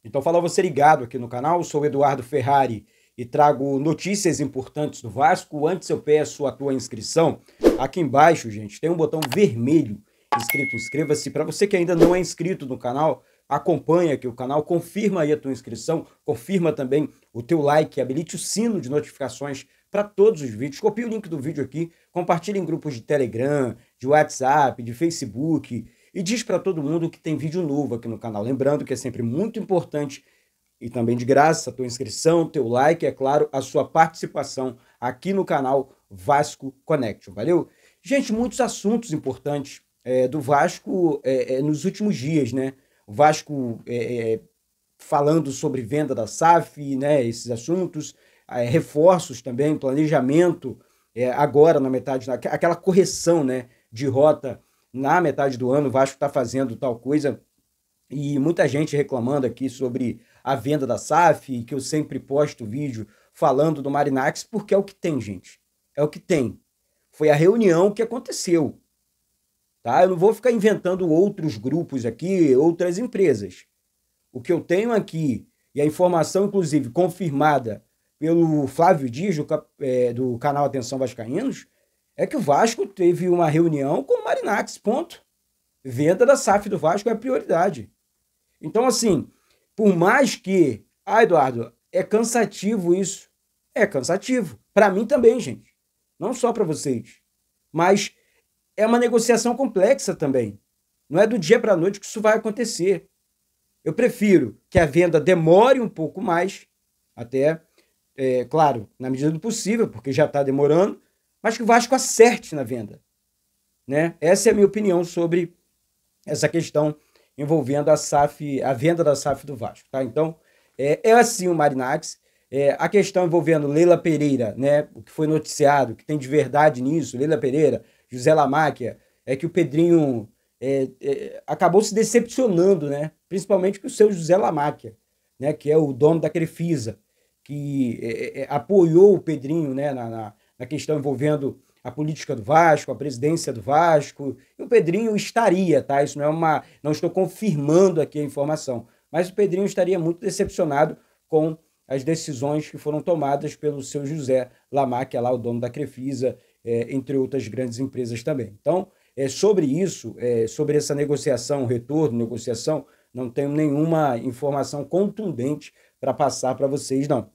Então, fala você ligado aqui no canal, sou o Eduardo Ferrari e trago notícias importantes do Vasco. Antes eu peço a tua inscrição. Aqui embaixo, gente, tem um botão vermelho escrito inscreva-se. Para você que ainda não é inscrito no canal, acompanha aqui o canal, confirma aí a tua inscrição, confirma também o teu like, habilite o sino de notificações para todos os vídeos. Copie o link do vídeo aqui, compartilhe em grupos de Telegram, de WhatsApp, de Facebook e diz para todo mundo que tem vídeo novo aqui no canal. Lembrando que é sempre muito importante e também de graça a tua inscrição, teu like, é claro, a sua participação aqui no canal Vasco Connection. Valeu? Gente, muitos assuntos importantes do Vasco nos últimos dias, né? O Vasco falando sobre venda da SAF, né? Esses assuntos, reforços também, planejamento agora na metade, aquela correção, né? De rota na metade do ano, o Vasco está fazendo tal coisa e muita gente reclamando aqui sobre a venda da SAF, que eu sempre posto vídeo falando do Marinax, porque é o que tem, gente. É o que tem. Foi a reunião que aconteceu. Tá? Eu não vou ficar inventando outros grupos aqui, outras empresas. O que eu tenho aqui, e a informação, inclusive, confirmada pelo Flávio Dias, do canal Atenção Vascaínos, é que o Vasco teve uma reunião com o Marinax, ponto. Venda da SAF do Vasco é a prioridade. Então, assim, por mais que... Eduardo, é cansativo isso. É cansativo. Para mim também, gente. Não só para vocês. Mas é uma negociação complexa também. Não é do dia para a noite que isso vai acontecer. Eu prefiro que a venda demore um pouco mais, até, claro, na medida do possível, porque já está demorando, mas que o Vasco acerte na venda. Né? Essa é a minha opinião sobre essa questão envolvendo a SAF, a venda da SAF do Vasco. Tá? Então, é assim o Marinax. A questão envolvendo Leila Pereira, né? O que foi noticiado, que tem de verdade nisso, Leila Pereira, José Lamáquia, é que o Pedrinho acabou se decepcionando, né? Principalmente com o seu José Lamáquia, né? Que é o dono da Crefisa, que apoiou o Pedrinho, né? Na questão envolvendo a política do Vasco, a presidência do Vasco, e o Pedrinho estaria, tá? Isso não estou confirmando aqui a informação, mas o Pedrinho estaria muito decepcionado com as decisões que foram tomadas pelo seu José Lamáquia, lá o dono da Crefisa, entre outras grandes empresas também. Então, sobre isso, sobre essa negociação, retorno, negociação, não tenho nenhuma informação contundente para passar para vocês, não.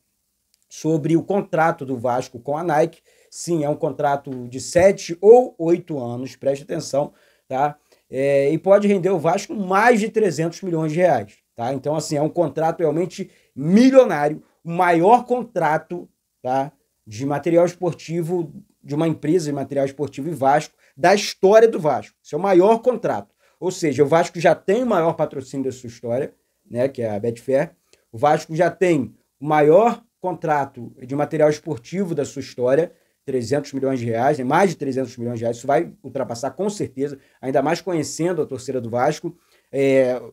Sobre o contrato do Vasco com a Nike, sim, é um contrato de 7 ou 8 anos, preste atenção, tá? E pode render o Vasco mais de 300 milhões de reais, tá? Então, assim, é um contrato realmente milionário, o maior contrato, tá, de material esportivo, de uma empresa de material esportivo e Vasco, da história do Vasco. Esse é o maior contrato. Ou seja, o Vasco já tem o maior patrocínio da sua história, né, que é a Betfair. O Vasco já tem o maior contrato de material esportivo da sua história, 300 milhões de reais, né? Mais de 300 milhões de reais, isso vai ultrapassar com certeza, ainda mais conhecendo a torcida do Vasco,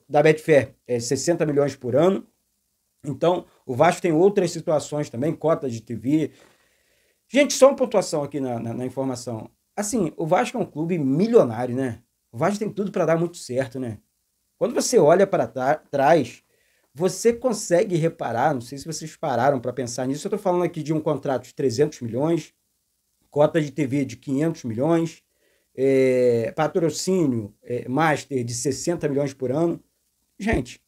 da Betfair, 60 milhões por ano. Então, o Vasco tem outras situações também, cotas de TV. Gente, só uma pontuação aqui na informação. Assim, o Vasco é um clube milionário, né? O Vasco tem tudo para dar muito certo, né? Quando você olha para trás, você consegue reparar, não sei se vocês pararam para pensar nisso, eu estou falando aqui de um contrato de 300 milhões, cota de TV de 500 milhões, patrocínio master de 60 milhões por ano. Gente,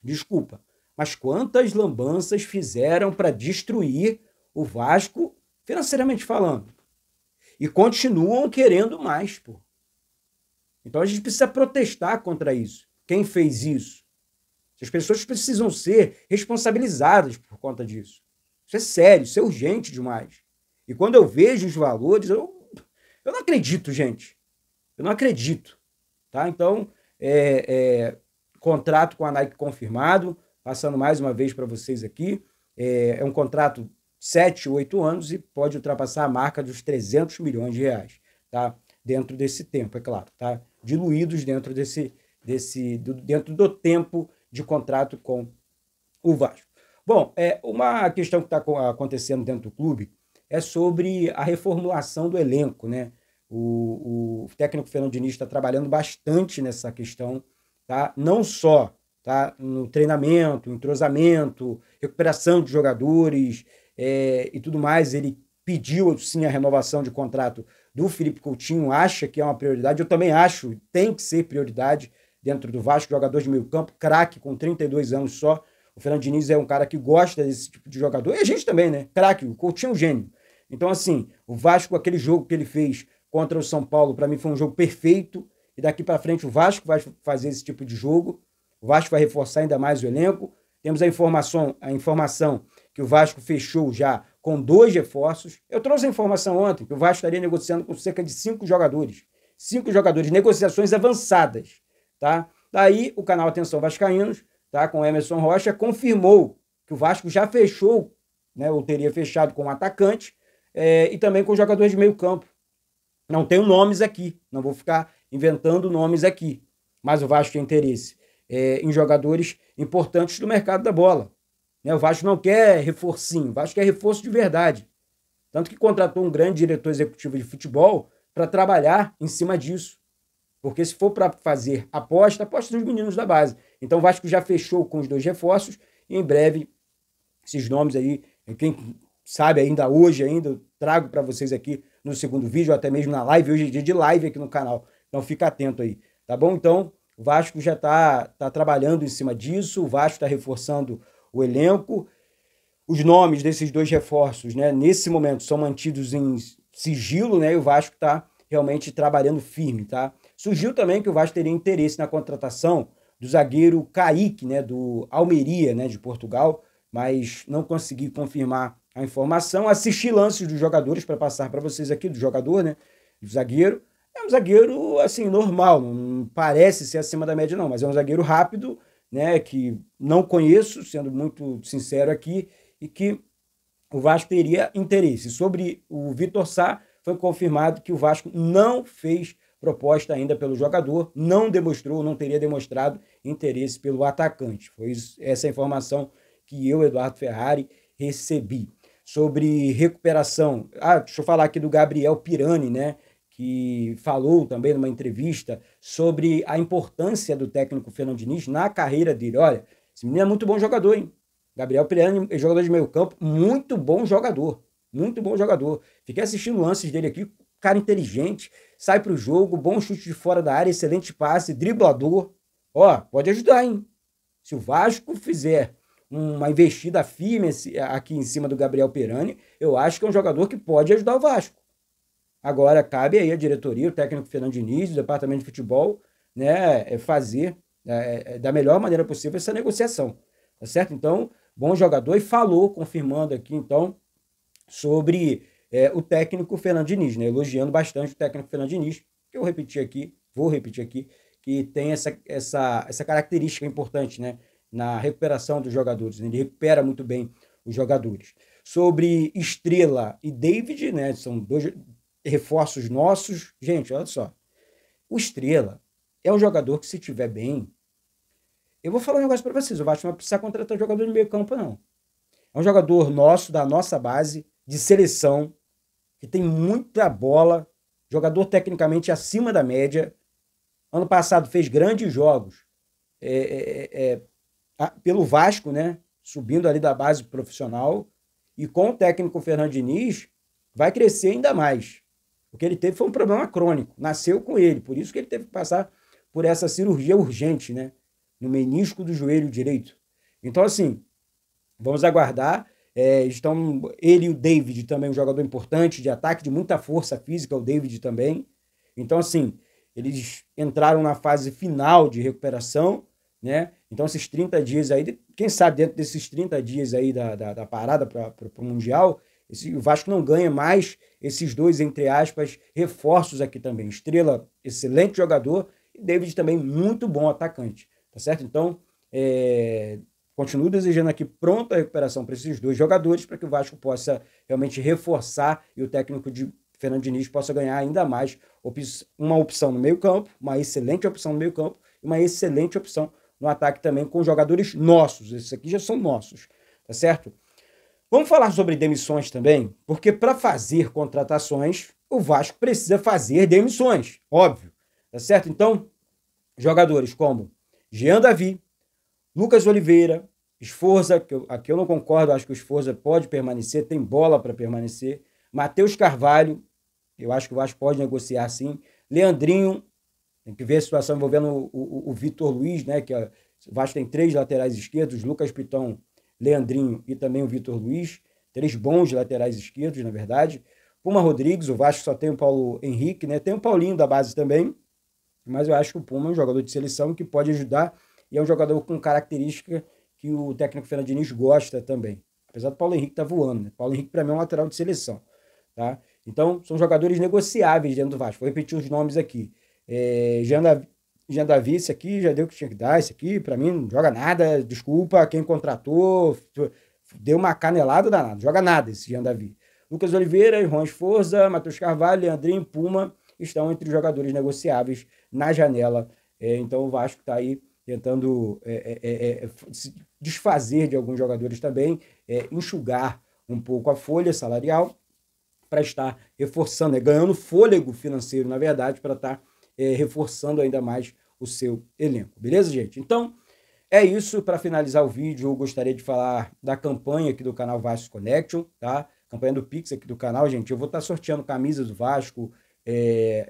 desculpa, mas quantas lambanças fizeram para destruir o Vasco financeiramente falando? E continuam querendo mais, pô. Então a gente precisa protestar contra isso. Quem fez isso? As pessoas precisam ser responsabilizadas por conta disso. Isso é sério, isso é urgente demais. E quando eu vejo os valores, eu não acredito, gente. Eu não acredito. Tá? Então, contrato com a Nike confirmado, passando mais uma vez para vocês aqui. É um contrato 7, 8 anos e pode ultrapassar a marca dos 300 milhões de reais. Tá? Dentro desse tempo, é claro. Tá? Diluídos dentro dentro do tempo de contrato com o Vasco. Bom, uma questão que está acontecendo dentro do clube é sobre a reformulação do elenco, né? O técnico Fernando Diniz está trabalhando bastante nessa questão, tá? Não só tá? No treinamento, entrosamento, recuperação de jogadores e tudo mais. Ele pediu, sim, a renovação de contrato do Felipe Coutinho, acha que é uma prioridade. Eu também acho, tem que ser prioridade dentro do Vasco, jogador de meio campo, craque, com 32 anos só. O Fernando Diniz é um cara que gosta desse tipo de jogador. E a gente também, né? Craque, o Coutinho é um gênio. Então, assim, o Vasco, aquele jogo que ele fez contra o São Paulo, para mim foi um jogo perfeito. E daqui para frente o Vasco vai fazer esse tipo de jogo. O Vasco vai reforçar ainda mais o elenco. Temos a informação que o Vasco fechou já com 2 reforços. Eu trouxe a informação ontem que o Vasco estaria negociando com cerca de 5 jogadores. 5 jogadores, negociações avançadas, tá? Daí o canal Atenção Vascaínos, tá, com Emerson Rocha, confirmou que o Vasco já fechou, né, ou teria fechado com um atacante e também com jogadores de meio campo. Não tenho nomes aqui, não vou ficar inventando nomes aqui, mas o Vasco tem interesse em jogadores importantes do mercado da bola. Né? O Vasco não quer reforcinho, o Vasco quer reforço de verdade. Tanto que contratou um grande diretor executivo de futebol para trabalhar em cima disso. Porque se for para fazer aposta dos meninos da base. Então o Vasco já fechou com os 2 reforços e em breve esses nomes aí, quem sabe ainda hoje, eu trago para vocês aqui no segundo vídeo, ou até mesmo na live. Hoje é dia de live aqui no canal, então fica atento aí, tá bom? Então o Vasco já tá trabalhando em cima disso, o Vasco está reforçando o elenco. Os nomes desses 2 reforços, né, nesse momento são mantidos em sigilo, né, e o Vasco está realmente trabalhando firme, tá? Surgiu também que o Vasco teria interesse na contratação do zagueiro Kaique, né, do Almeria, né, de Portugal, mas não consegui confirmar a informação. Assisti lances dos jogadores para passar para vocês aqui, do jogador, né, do zagueiro. É um zagueiro, assim, normal, não parece ser acima da média não, mas é um zagueiro rápido, né, que não conheço, sendo muito sincero aqui, e que o Vasco teria interesse. Sobre o Vitor Sá, foi confirmado que o Vasco não fez proposta ainda pelo jogador, não teria demonstrado interesse pelo atacante. Foi essa informação que eu, Eduardo Ferrari, recebi. Sobre recuperação, deixa eu falar aqui do Gabriel Pirani, né, que falou também numa entrevista sobre a importância do técnico Fernando Diniz na carreira dele. Olha, esse menino é muito bom jogador, hein? Gabriel Pirani é jogador de meio campo, muito bom jogador. Muito bom jogador. Fiquei assistindo lances dele aqui, cara inteligente, sai pro jogo, bom chute de fora da área, excelente passe, driblador. Ó, pode ajudar, hein? Se o Vasco fizer uma investida firme aqui em cima do Gabriel Pirani, eu acho que é um jogador que pode ajudar o Vasco. Agora, cabe aí a diretoria, o técnico Fernando Diniz, o departamento de futebol, né, fazer da melhor maneira possível essa negociação, tá certo? Então, bom jogador, e falou, confirmando aqui, então, sobre o técnico Fernando Diniz, né, elogiando bastante o técnico Fernando Diniz, que eu vou repetir aqui, que tem essa característica importante, né, na recuperação dos jogadores, né, ele recupera muito bem os jogadores. Sobre Estrela e David, né, são 2 reforços nossos. Gente, olha só, o Estrela é um jogador que, se tiver bem, eu vou falar um negócio para vocês, o Vasco não vai precisar contratar jogador de meio campo, não. É um jogador nosso, da nossa base, de seleção, que tem muita bola, jogador tecnicamente acima da média. Ano passado fez grandes jogos pelo Vasco, né? Subindo ali da base profissional. E com o técnico Fernando Diniz, vai crescer ainda mais. O que ele teve foi um problema crônico, nasceu com ele, por isso que ele teve que passar por essa cirurgia urgente, né? No menisco do joelho direito. Então, assim, vamos aguardar. Estão ele e o David também, um jogador importante de ataque, de muita força física, o David também. Então, assim, eles entraram na fase final de recuperação, né? Então, esses 30 dias aí, quem sabe dentro desses 30 dias aí da parada para o Mundial, o Vasco não ganha mais esses 2, entre aspas, reforços aqui também. Estrela, excelente jogador, e David também muito bom atacante, tá certo? Então, continuo desejando aqui pronta recuperação para esses 2 jogadores, para que o Vasco possa realmente reforçar e o técnico de Fernando Diniz possa ganhar ainda mais uma opção no meio campo, uma excelente opção no meio campo e uma excelente opção no ataque também com jogadores nossos. Esses aqui já são nossos, tá certo? Vamos falar sobre demissões também, porque para fazer contratações, o Vasco precisa fazer demissões, óbvio, tá certo? Então, jogadores como Jean Davi, Lucas Oliveira, Sforza, aqui eu não concordo, acho que o Sforza pode permanecer, tem bola para permanecer. Matheus Carvalho, eu acho que o Vasco pode negociar sim. Leandrinho, tem que ver a situação envolvendo o Vitor Luiz, né? Que o Vasco tem 3 laterais esquerdos, Lucas Piton, Leandrinho e também o Vitor Luiz. 3 bons laterais esquerdos, na verdade. Puma Rodrigues, o Vasco só tem o Paulo Henrique, né? Tem o Paulinho da base também, mas eu acho que o Puma é um jogador de seleção que pode ajudar e é um jogador com característica que o técnico Fernando Diniz gosta também. Apesar do Paulo Henrique estar voando, né? Paulo Henrique, para mim, é um lateral de seleção, tá? Então, são jogadores negociáveis dentro do Vasco. Vou repetir os nomes aqui. Jean Davi, esse aqui já deu o que tinha que dar. Esse aqui, para mim, não joga nada. Desculpa, quem contratou deu uma canelada danada. Joga nada esse Jean Davi. Lucas Oliveira, Juan Sforza, Matheus Carvalho, Leandrinho, Puma estão entre os jogadores negociáveis na janela. Então o Vasco está aí tentando se desfazer de alguns jogadores também, enxugar um pouco a folha salarial para estar reforçando, ganhando fôlego financeiro, na verdade, para estar reforçando ainda mais o seu elenco. Beleza, gente? Então, é isso. Para finalizar o vídeo, eu gostaria de falar da campanha aqui do canal Vasco Connection, tá? Campanha do Pix aqui do canal, gente. Eu vou estar sorteando camisas do Vasco,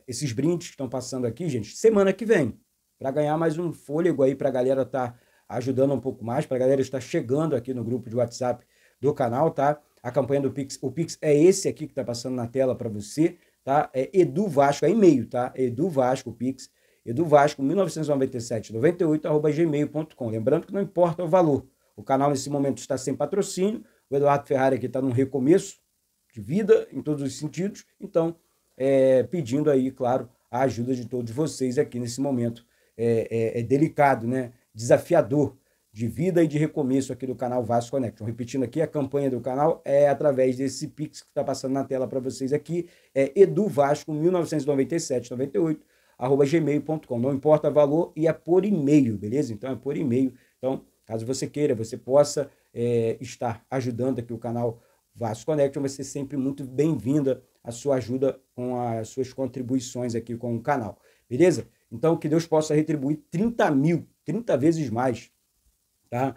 esses brindes que estão passando aqui, gente, semana que vem, para ganhar mais um fôlego aí, para a galera estar ajudando um pouco mais, para a galera estar chegando aqui no grupo de WhatsApp do canal, tá? A campanha do Pix, o Pix é esse aqui que está passando na tela para você, tá? É Edu Vasco, é e-mail, tá? Edu Vasco, Pix, Edu Vasco, 1997-98, @gmail.com. Lembrando que não importa o valor. O canal nesse momento está sem patrocínio, o Eduardo Ferrari aqui está num recomeço de vida, em todos os sentidos, então, pedindo aí, claro, a ajuda de todos vocês aqui nesse momento delicado, né? Desafiador de vida e de recomeço aqui do canal Vasco Connection. Repetindo aqui, a campanha do canal é através desse Pix que está passando na tela para vocês aqui, é eduvasco, 1997-98, @gmail.com. Não importa o valor e é por e-mail, beleza? Então é por e-mail. Então, caso você queira, você possa estar ajudando aqui o canal Vasco Connection, vai ser sempre muito bem-vinda a sua ajuda com as suas contribuições aqui com o canal, beleza? Então, que Deus possa retribuir 30 vezes mais, tá?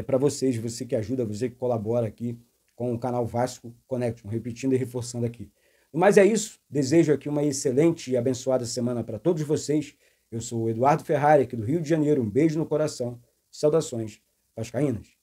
Para vocês, você que ajuda, você que colabora aqui com o canal Vasco Connection, repetindo e reforçando aqui. Mas é isso, desejo aqui uma excelente e abençoada semana para todos vocês. Eu sou o Eduardo Ferrari, aqui do Rio de Janeiro, um beijo no coração, saudações vascaínas.